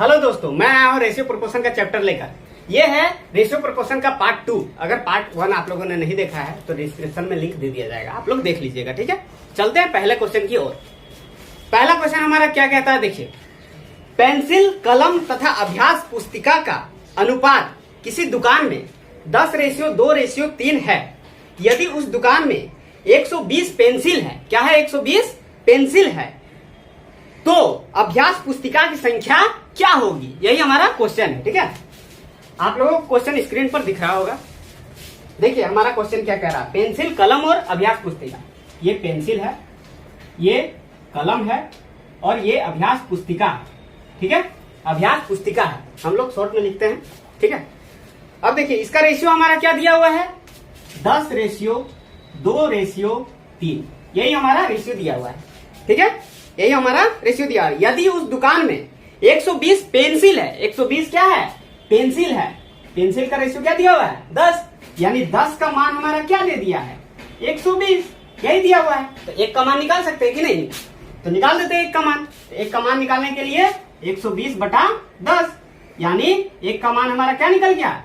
Hello दोस्तों, मैं आया हूँ रेशियो प्रोपोर्शन का चैप्टर लेकर। ये है रेशियो प्रोपोर्शन का पार्ट 2। अगर पार्ट 1 आप लोगों ने नहीं देखा है तो डिस्क्रिप्शन में लिंक दे दिया जाएगा, आप लोग देख लीजिएगा। ठीक है, चलते हैं पहले क्वेश्चन की ओर। पहला क्वेश्चन हमारा क्या कहता है, देखिए। पेंसिल, कलम तथा अभ्यास पुस्तिका का अनुपात किसी दुकान में 10:2:3 है। यदि उस दुकान में 120 पेंसिल है, क्या है, 120 पेंसिल है, तो अभ्यास पुस्तिका की संख्या क्या होगी? यही हमारा क्वेश्चन है। ठीक है, आप लोगों को क्वेश्चन स्क्रीन पर दिख रहा होगा। देखिए हमारा क्वेश्चन क्या कह रहा है, पेंसिल, कलम और अभ्यास पुस्तिका। ये पेंसिल है, ये कलम है और ये अभ्यास पुस्तिका है। ठीक है, अभ्यास पुस्तिका है, हम लोग शॉर्ट में लिखते हैं। ठीक है, अब देखिए इसका रेशियो हमारा क्या दिया हुआ है, 10:2:3। यही हमारा रेशियो दिया हुआ है। ठीक है, यही हमारा रेशियो दिया है। यदि उस दुकान में 120 पेंसिल है, 120 क्या है, पेंसिल है, पेंसिल का रेशियो क्या दिया हुआ है, 10, यानी 10 का मान हमारा क्या दे दिया है, 120, यही दिया हुआ है। तो एक का मान निकाल सकते हैं कि नहीं, तो निकाल देते हैं एक का मान। एक का मान निकालने के लिए 120/10, यानी एक का मान हमारा क्या निकल गया,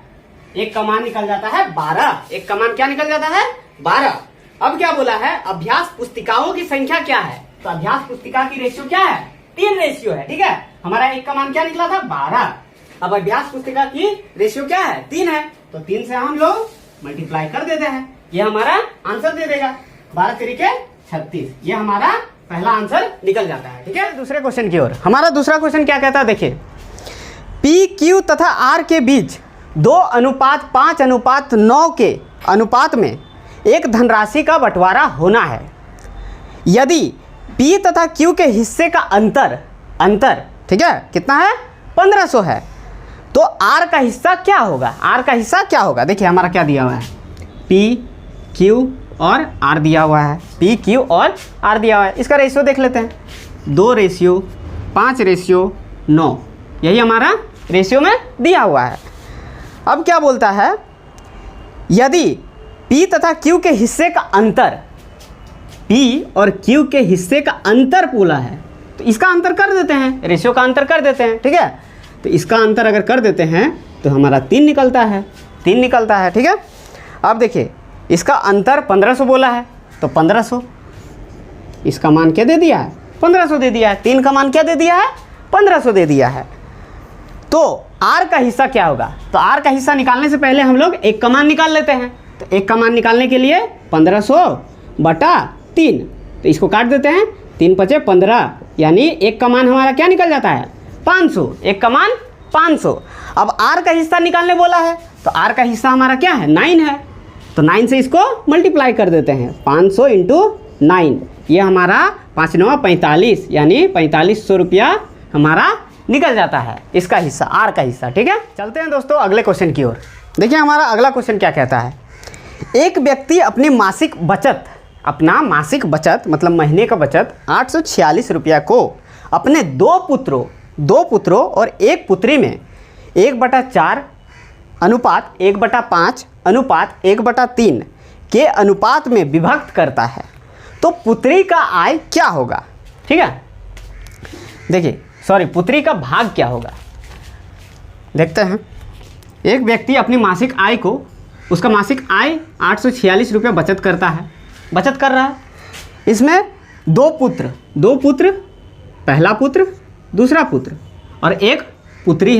एक का मान निकल जाता है 12। एक का मान क्या निकल जाता है, 12। अब क्या बोला है, अभ्यास पुस्तिकाओं की संख्या क्या है, तो अभ्यास पुस्तिका की रेशियो क्या है, 3 रेशियो है। ठीक है, हमारा एक का मान क्या निकला था, 12। अब अभ्यास पुस्तिका की रेशियो क्या है, 3 है, तो 3 से हम लोग मल्टीप्लाई कर देते हैं, ये हमारा आंसर दे देगा, 12×3=36। ये हमारा पहला आंसर निकल जाता है। ठीक है, दूसरे क्वेश्चन की ओर। हमारा दूसरा क्वेश्चन क्या कहता है, देखिए। पी, क्यू तथा आर के बीच 2:5:9 के अनुपात में एक धनराशि का बंटवारा होना है। यदि पी तथा क्यू के हिस्से का अंतर ठीक है, कितना है, 1500 है, तो आर का हिस्सा क्या होगा, आर का हिस्सा क्या होगा? देखिए हमारा क्या दिया हुआ है, पी, क्यू और आर दिया हुआ है, पी, क्यू और आर दिया हुआ है। इसका रेशियो देख लेते हैं, 2:5:9, यही हमारा रेशियो में दिया हुआ है। अब क्या बोलता है, यदि पी तथा क्यू के हिस्से का अंतर, पी और क्यू के हिस्से का अंतर बोला है, तो इसका अंतर कर देते हैं, रेशियो का अंतर कर देते हैं। ठीक है, तो इसका अंतर अगर कर देते हैं तो हमारा 3 निकलता है, 3 निकलता है। ठीक है, अब देखिए इसका अंतर 1500 बोला है, तो 1500, इसका मान क्या दे दिया है, 1500 दे दिया है। 3 का मान क्या दे दिया है, 1500 दे दिया है। तो आर का हिस्सा क्या होगा, तो आर का हिस्सा निकालने से पहले हम लोग एक का मान निकाल लेते हैं। तो एक का मान निकालने के लिए 1500/3, तो इसको काट देते हैं, 3×5=15, यानी एक का मान हमारा क्या निकल जाता है, 500। एक का मान 500। अब आर का हिस्सा निकालने बोला है, तो आर का हिस्सा हमारा क्या है, 9 है, तो 9 से इसको मल्टीप्लाई कर देते हैं, 500 × 9, ये हमारा 5×9 45, यानी 4500 रुपया हमारा निकल जाता है, इसका हिस्सा, आर का हिस्सा। ठीक है, चलते हैं दोस्तों अगले क्वेश्चन की ओर। देखिए हमारा अगला क्वेश्चन क्या कहता है, एक व्यक्ति अपनी मासिक बचत मतलब महीने का बचत 846 रुपया को अपने दो पुत्रों और एक पुत्री में 1/4 अनुपात 1/5 अनुपात 1/3 के अनुपात में विभक्त करता है, तो पुत्री का आय क्या होगा? ठीक है, देखिए पुत्री का भाग क्या होगा, देखते हैं। एक व्यक्ति अपनी मासिक आय को, उसका मासिक आय 846 रुपये बचत कर रहा है। इसमें दो पुत्र, पहला पुत्र, दूसरा पुत्र और एक पुत्री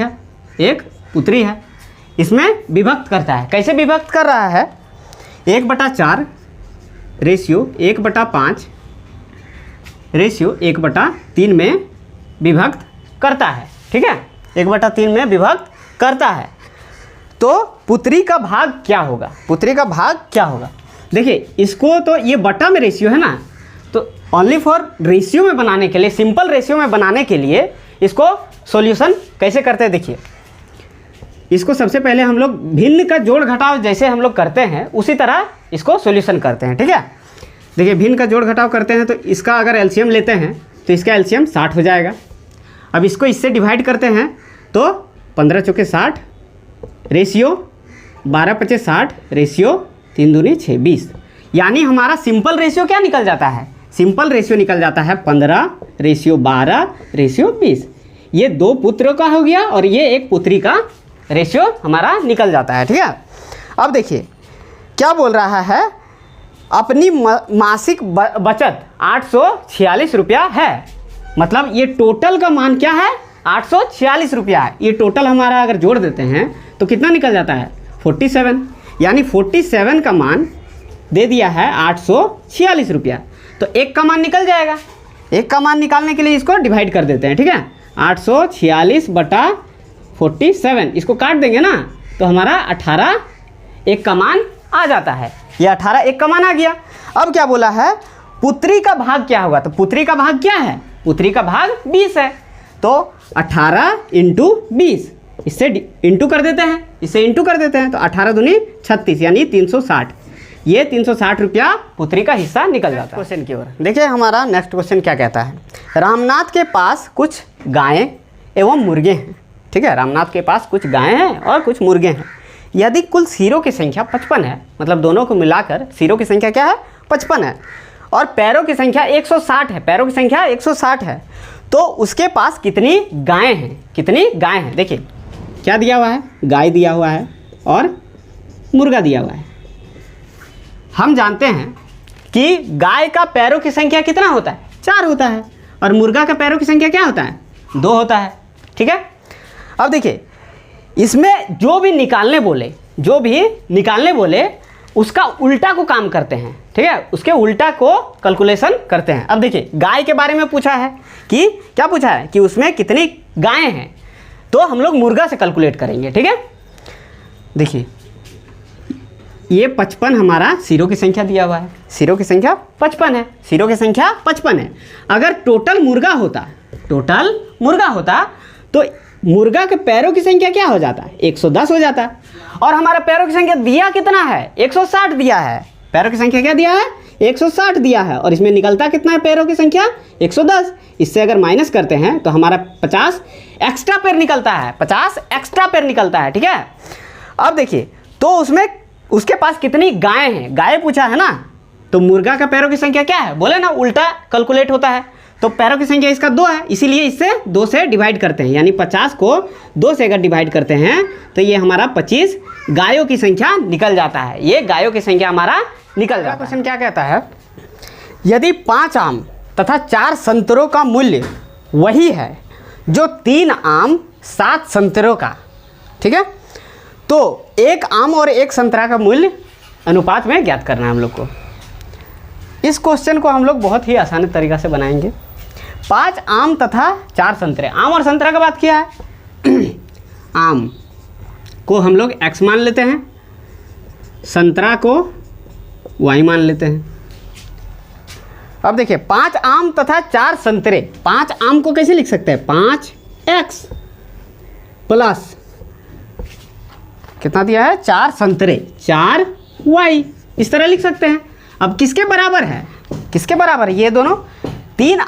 है, इसमें विभक्त करता है। कैसे विभक्त कर रहा है, 1/4 रेशियो 1/5 रेशियो 1/3 में विभक्त करता है। ठीक है, 1/3 में विभक्त करता है, तो पुत्री का भाग क्या होगा, देखिए इसको तो ये बटा में रेशियो है ना, तो ओनली फॉर रेशियो में बनाने के लिए, सिंपल रेशियो में बनाने के लिए इसको सॉल्यूशन कैसे करते हैं, देखिए इसको सबसे पहले हम लोग भिन्न का जोड़ घटाव जैसे हम लोग करते हैं उसी तरह इसको सॉल्यूशन करते हैं। ठीक है, देखिए भिन्न का जोड़ घटाव करते हैं, तो इसका अगर एलसीएम लेते हैं तो इसका एलसीएम 60 हो जाएगा। अब इसको इससे डिवाइड करते हैं तो 15×4=60 रेशियो 12×5=60 रेशियो 3×2=6 20, यानी हमारा सिंपल रेशियो क्या निकल जाता है, सिंपल रेशियो निकल जाता है 15:12:20। ये 2 पुत्रों का हो गया और ये 1 पुत्री का रेशियो हमारा निकल जाता है। ठीक है, अब देखिए क्या बोल रहा है, अपनी मासिक बचत 846 रुपया है। मतलब ये टोटल का मान क्या है, 846 रुपया है। ये टोटल हमारा अगर जोड़ देते हैं तो कितना निकल जाता है, 47। यानी 47 का मान दे दिया है 846 रुपया, तो 1 का मान निकल जाएगा। 1 का मान निकालने के लिए इसको डिवाइड कर देते हैं। ठीक है, 846 बटा 47, इसको काट देंगे ना तो हमारा 18 1 का मान आ जाता है। ये 18 1 का मान आ गया। अब क्या बोला है, पुत्री का भाग क्या होगा, तो पुत्री का भाग क्या है, पुत्री का भाग 20 है। तो 18 इंटू 20, इससे इंटू कर देते हैं, इससे इंटू कर देते हैं, तो 18 दूनी 36 यानी 360। ये 360 रुपया पुत्री का हिस्सा निकल जाता है। क्वेश्चन की ओर देखिए, हमारा नेक्स्ट क्वेश्चन क्या कहता है, रामनाथ के पास कुछ गायें एवं मुर्गे हैं। ठीक है, रामनाथ के पास कुछ गायें हैं और कुछ मुर्गे हैं। यदि कुल सिरों की संख्या 55 है, मतलब दोनों को मिलाकर सिरों की संख्या क्या है, 55 है, और पैरों की संख्या 160 है, पैरों की संख्या 160 है, तो उसके पास कितनी गायें हैं, कितनी गायें हैं। देखिए क्या दिया हुआ है, गाय दिया हुआ है और मुर्गा दिया हुआ है। हम जानते हैं कि गाय का पैरों की संख्या कितना होता है, 4 होता है, और मुर्गा का पैरों की संख्या क्या होता है, 2 होता है। ठीक है, अब देखिए इसमें जो भी निकालने बोले उसका उल्टा को काम करते हैं। ठीक है, उसके उल्टा को कैलकुलेशन करते हैं। अब देखिए गाय के बारे में पूछा है कि क्या पूछा है कि उसमें कितनी गायें हैं, तो हम लोग मुर्गा से कैलकुलेट करेंगे। ठीक है, देखिए ये 55 हमारा सिरों की संख्या दिया हुआ है, सिरों की संख्या 55 है, सिरों की संख्या 55 है। अगर टोटल मुर्गा होता तो मुर्गा के पैरों की संख्या क्या हो जाता है, 110 हो जाता। और हमारा पैरों की संख्या दिया कितना है, 160 दिया है। पैरों की संख्या क्या दिया है, 160 दिया है, और इसमें निकलता कितना है पैरों की संख्या, 110। इससे अगर माइनस करते हैं तो हमारा 50 एक्स्ट्रा पैर निकलता है, 50 एक्स्ट्रा पैर निकलता है। ठीक है, अब देखिए तो उसमें उसके पास कितनी गायें हैं, गाय पूछा है ना, तो मुर्गा का पैरों की संख्या क्या है, बोले ना उल्टा कैलकुलेट होता है, तो पैरों की संख्या इसका 2 है, इसीलिए इससे 2 से डिवाइड करते हैं। यानी 50 को 2 से अगर डिवाइड करते हैं तो ये हमारा 25 गायों की संख्या निकल जाता है। ये गायों की संख्या हमारा निकल जाता है। क्वेश्चन क्या कहता है, यदि 5 आम तथा 4 संतरों का मूल्य वही है जो 3 आम 7 संतरों का, ठीक है, तो 1 आम और 1 संतरा का मूल्य अनुपात में ज्ञात करना है हम लोग को। इस क्वेश्चन को हम लोग बहुत ही आसान तरीक़ा से बनाएंगे। 5 आम तथा 4 संतरे, आम और संतरा का बात किया है। आम को हम लोग x मान लेते हैं, संतरा को y मान लेते हैं। अब देखिए 5 आम तथा 4 संतरे, 5 आम को कैसे लिख सकते हैं, 5x प्लस कितना दिया है, 4 संतरे 4y, इस तरह लिख सकते हैं। अब किसके बराबर है, किसके बराबर है, ये दोनों 3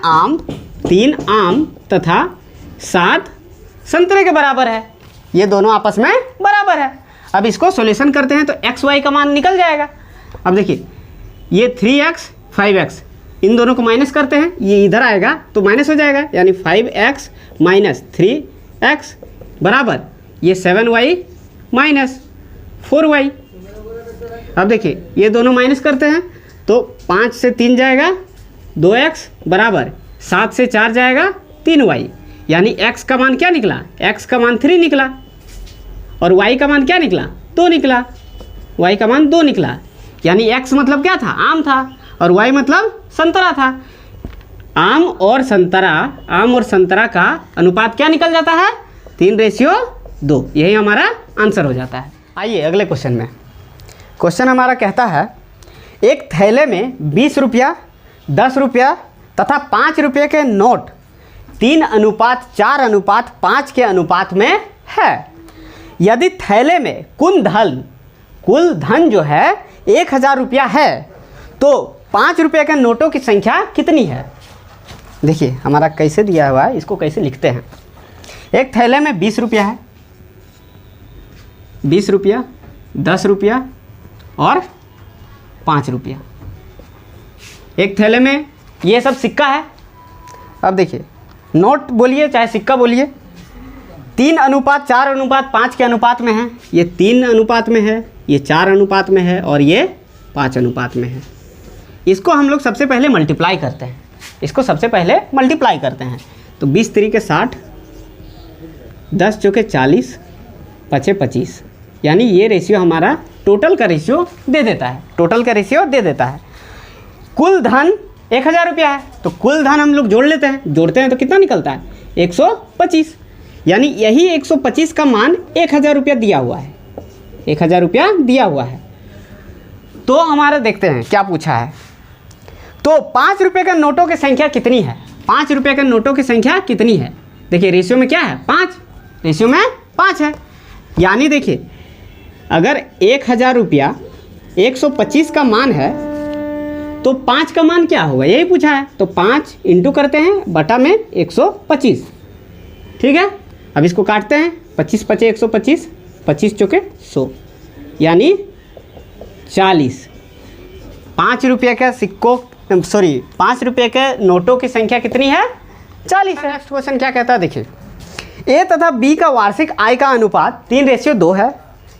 आम तथा 7 संतरे के बराबर है, ये दोनों आपस में बराबर है। अब इसको सॉल्यूशन करते हैं तो एक्स वाई का मान निकल जाएगा। अब देखिए ये 3x 5x, इन दोनों को माइनस करते हैं, ये इधर आएगा तो माइनस हो जाएगा, यानी 5x माइनस 3x बराबर ये 7y माइनस 4y। अब देखिए ये दोनों माइनस करते हैं तो 5 से 3 जाएगा 2x बराबर 7 से 4 जाएगा 3y, यानी x का मान क्या निकला, x का मान 3 निकला, और y का मान क्या निकला, 2 निकला, y का मान 2 निकला। यानी x मतलब क्या था, आम था, और y मतलब संतरा था। आम और संतरा का अनुपात क्या निकल जाता है, 3:2। यही हमारा आंसर हो जाता है। आइए अगले क्वेश्चन में। क्वेश्चन हमारा कहता है, एक थैले में 20 रुपया, 10 रुपया तथा 5 रुपये के नोट 3:4:5 के अनुपात में है। यदि थैले में कुल धन जो है 1000 रुपया है, तो 5 रुपये के नोटों की संख्या कितनी है। देखिए हमारा कैसे दिया हुआ है, इसको कैसे लिखते हैं। एक थैले में 20 रुपया है, 20 रुपया, 10 रुपया और 5 रुपया। एक थैले में ये सब सिक्का है। अब देखिए नोट बोलिए चाहे सिक्का बोलिए, 3:4:5 के अनुपात में है, ये 3 अनुपात में है, ये 4 अनुपात में है और ये 5 अनुपात में है। इसको हम लोग सबसे पहले मल्टीप्लाई करते हैं, इसको सबसे पहले मल्टीप्लाई करते हैं। तो 20 3 60, 10 चौके 40, 5 25, यानी ये रेशियो हमारा टोटल का रेशियो दे देता है, टोटल का रेशियो दे देता है। कुल धन 1000 रुपया है, तो कुल धन हम लोग जोड़ लेते हैं, जोड़ते हैं तो कितना निकलता है 125, यानी यही 125 का मान 1000 रुपया दिया हुआ है, 1000 रुपया दिया हुआ है। तो हमारा देखते हैं क्या पूछा है। तो 5 रुपये का नोटों की संख्या कितनी है, 5 रुपये के नोटों की संख्या कितनी है। देखिए रेशियो में क्या है 5, रेशियो में 5 है, यानी देखिए अगर 1000 रुपया 125 का मान है तो 5 का मान क्या होगा, यही पूछा है। तो 5 इंटू करते हैं बटा में 125, ठीक है। अब इसको काटते हैं, 25 5 125, 25 चौके 100, यानी 40। 5 रुपये का सिक्कों 5 रुपये के नोटों की संख्या कितनी है 40 है। नेक्स्ट क्वेश्चन क्या कहता है देखिए, ए तथा बी का वार्षिक आय का अनुपात 3:2 है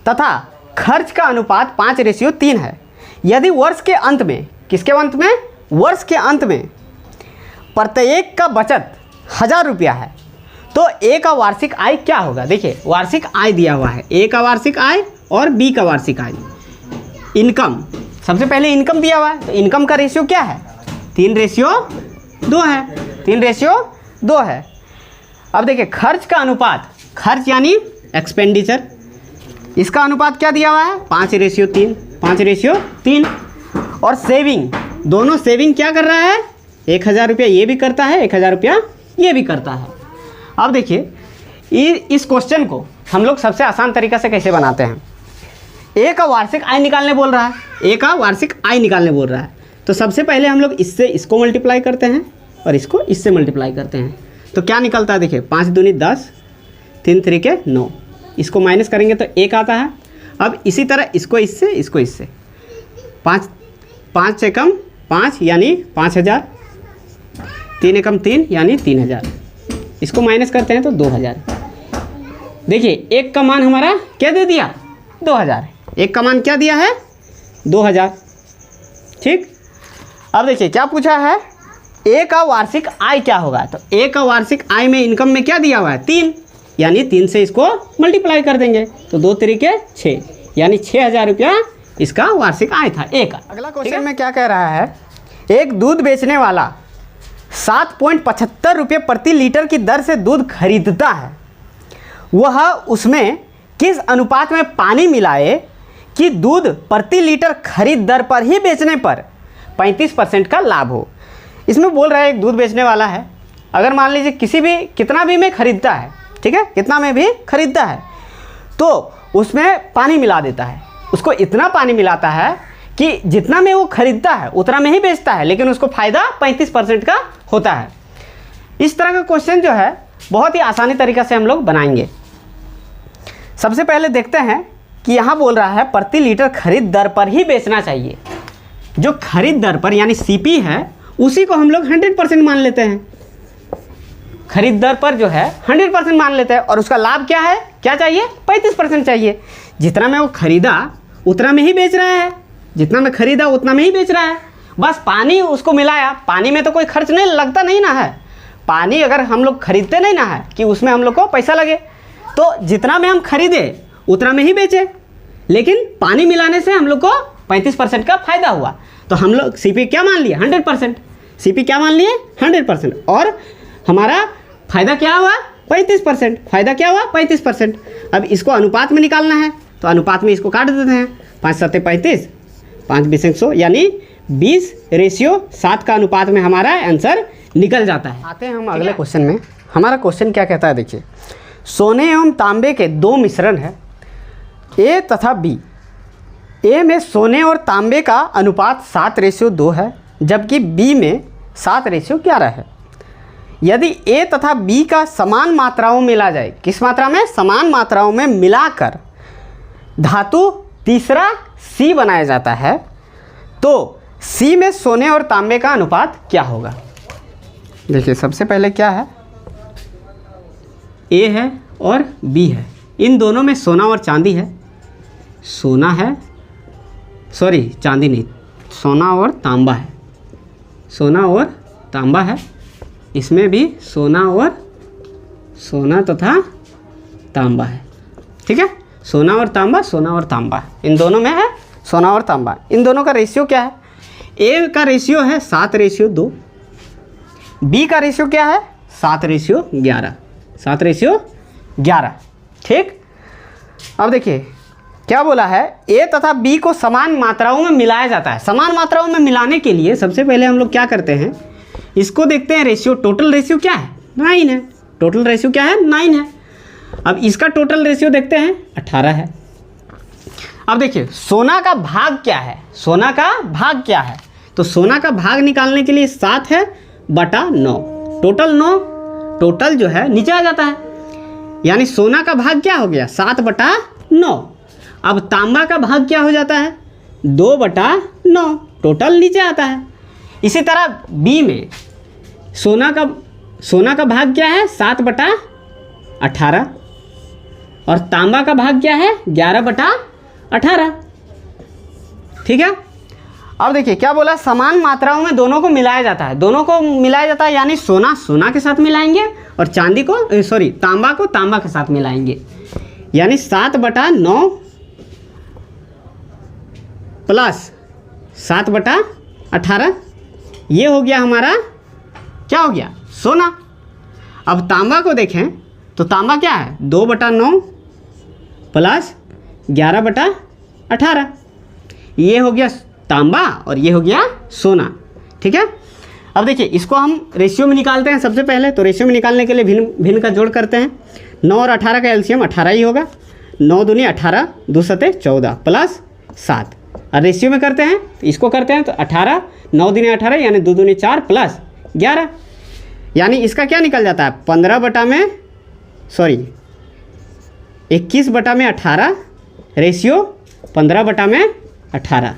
तथा खर्च का अनुपात 5:3 है। यदि वर्ष के अंत में, किसके अंत में, वर्ष के अंत में प्रत्येक का बचत 1000 रुपया है तो ए का वार्षिक आय क्या होगा। देखिए वार्षिक आय दिया हुआ है, ए का वार्षिक आय और बी का वार्षिक आय। इनकम, सबसे पहले इनकम दिया हुआ है, तो इनकम का रेशियो क्या है 3:2 है, 3:2 है। अब देखिए खर्च का अनुपात, खर्च यानी एक्सपेंडिचर, इसका अनुपात क्या दिया हुआ है 5:3, 5:3। और सेविंग, दोनों सेविंग क्या कर रहा है 1000 रुपया ये भी करता है, 1000 रुपया ये भी करता है। अब देखिए इस क्वेश्चन को हम लोग सबसे आसान तरीका से कैसे बनाते हैं। ए का वार्षिक आय निकालने बोल रहा है, ए का वार्षिक आय निकालने बोल रहा है, तो सबसे पहले हम लोग इससे इसको मल्टीप्लाई करते हैं और इसको इससे मल्टीप्लाई करते हैं। तो क्या निकलता है देखिए 5 दूनी 10, 3 3 9, इसको माइनस करेंगे तो 1 आता है। अब इसी तरह इसको इससे, इसको इससे, 5 से कम 5 यानी 5000, 3 एकम 3 यानी 3000, इसको माइनस करते हैं तो 2000। देखिए एक का मान हमारा क्या दे दिया 2000, एक का मान क्या दिया है 2000, ठीक। अब देखिए क्या पूछा है, ए का वार्षिक आय क्या होगा। तो ए का वार्षिक आय में इनकम में क्या दिया हुआ है 3, यानी 3 से इसको मल्टीप्लाई कर देंगे तो 2 3 6, यानी 6000 रुपया इसका वार्षिक आय था ए का। अगला क्वेश्चन में क्या कह रहा है, एक दूध बेचने वाला 7.75 रुपये प्रति लीटर की दर से दूध खरीदता है, वह उसमें किस अनुपात में पानी मिलाए कि दूध प्रति लीटर खरीद दर पर ही बेचने पर 35% का लाभ हो। इसमें बोल रहा है एक दूध बेचने वाला है, अगर मान लीजिए किसी भी कितना भी में खरीदता है, ठीक है, कितना में भी खरीदता है तो उसमें पानी मिला देता है, उसको इतना पानी मिलाता है कि जितना में वो खरीदता है उतना में ही बेचता है, लेकिन उसको फ़ायदा 35% का होता है। इस तरह का क्वेश्चन जो है बहुत ही आसानी तरीक़ा से हम लोग बनाएंगे। सबसे पहले देखते हैं कि यहाँ बोल रहा है प्रति लीटर खरीद दर पर ही बेचना चाहिए। जो खरीद दर पर यानी सीपी है उसी को हम लोग 100% मान लेते हैं, खरीद दर पर जो है 100% मान लेते हैं और उसका लाभ क्या है, क्या चाहिए 35% चाहिए। जितना में वो खरीदा उतना में ही बेच रहा है, जितना में खरीदा उतना में ही बेच रहा है, बस पानी उसको मिलाया, पानी में तो कोई खर्च नहीं लगता नहीं ना है, पानी अगर हम लोग खरीदते नहीं ना है कि उसमें हम लोग को पैसा लगे, तो जितना में हम खरीदे उतना में ही बेचे, लेकिन पानी मिलाने से हम लोग को 35% का फ़ायदा हुआ। तो हम लोग सीपी क्या मान लिए 100%, सीपी क्या मान लिए 100%, और हमारा फ़ायदा क्या हुआ 35%, फ़ायदा क्या हुआ 35%। अब इसको अनुपात में निकालना है तो अनुपात में इसको काट देते हैं, 5 7 35, 5 20 100, यानी 20:7 का अनुपात में हमारा आंसर निकल जाता है। आते हैं हम अगले क्वेश्चन में। हमारा क्वेश्चन क्या कहता है देखिए, सोने एवं तांबे के 2 मिश्रण है ए तथा बी। ए में सोने और तांबे का अनुपात 7:2 है, जबकि बी में 7:11 है। यदि ए तथा बी का समान मात्राओं में मिला जाए, किस मात्रा में, समान मात्राओं में मिलाकर धातु तीसरा सी बनाया जाता है, तो सी में सोने और तांबे का अनुपात क्या होगा। देखिए सबसे पहले क्या है, ए है और बी है, इन दोनों में सोना और चांदी है, सोना है, सॉरी चांदी नहीं, सोना और तांबा है, सोना और तांबा है, इसमें भी सोना तथा तांबा है। ठीक है, सोना और तांबा, इन दोनों में है सोना और तांबा। इन दोनों का रेशियो क्या है? ए का रेशियो है 7:2, बी का रेशियो क्या है 7:11, 7:11। ठीक, अब देखिए क्या बोला है, ए तथा बी को समान मात्राओं में मिलाया जाता है। समान मात्राओं में मिलाने के लिए सबसे पहले हम लोग क्या करते हैं, इसको देखते हैं रेशियो, टोटल रेशियो क्या है 9 है, टोटल रेशियो क्या है 9 है। अब इसका टोटल रेशियो देखते हैं 18 है। अब देखिए सोना का भाग क्या है, सोना का भाग क्या है, तो सोना का भाग निकालने के लिए 7/9, टोटल 9, टोटल जो है नीचे आ जाता है, यानी सोना का भाग क्या हो गया 7/9। अब तांबा का भाग क्या हो जाता है 2/9, टोटल नीचे आता है। इसी तरह बी में सोना का भाग क्या है 7/18 और तांबा का भाग क्या है 11/18। ठीक है, अब देखिए क्या बोला, समान मात्राओं में दोनों को मिलाया जाता है, दोनों को मिलाया जाता है, यानी सोना के साथ मिलाएंगे और चांदी को तांबा को तांबा के साथ मिलाएंगे, यानी 7/9 प्लस 7/18, ये हो गया हमारा, क्या हो गया सोना। अब तांबा को देखें तो तांबा क्या है 2/9 प्लस 11/18, ये हो गया तांबा और ये हो गया सोना। ठीक है, अब देखिए इसको हम रेशियो में निकालते हैं। सबसे पहले तो रेशियो में निकालने के लिए भिन्न का जोड़ करते हैं। 9 और 18 का एलसीएम 18 ही होगा, 9 दूनी 18, 2 सते 14 प्लस 7। और रेशियो में करते हैं तो इसको करते हैं तो 18, 9 दूनी 18 यानी 2 दूनी 4 प्लस 11, यानी इसका क्या निकल जाता है 21/18, रेशियो 15/18।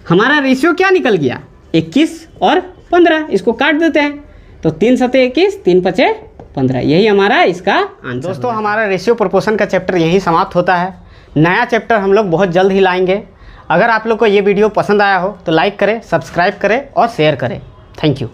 हमारा रेशियो क्या निकल गया 21 और 15, इसको काट देते हैं तो 3 सते 21, 3 पचे 15, यही हमारा इसका आंसर। दोस्तों हमारा रेशियो प्रोपोर्शन का चैप्टर यहीं समाप्त होता है। नया चैप्टर हम लोग बहुत जल्द ही लाएंगे। अगर आप लोग को ये वीडियो पसंद आया हो तो लाइक करें, सब्सक्राइब करें और शेयर करें। Thank you.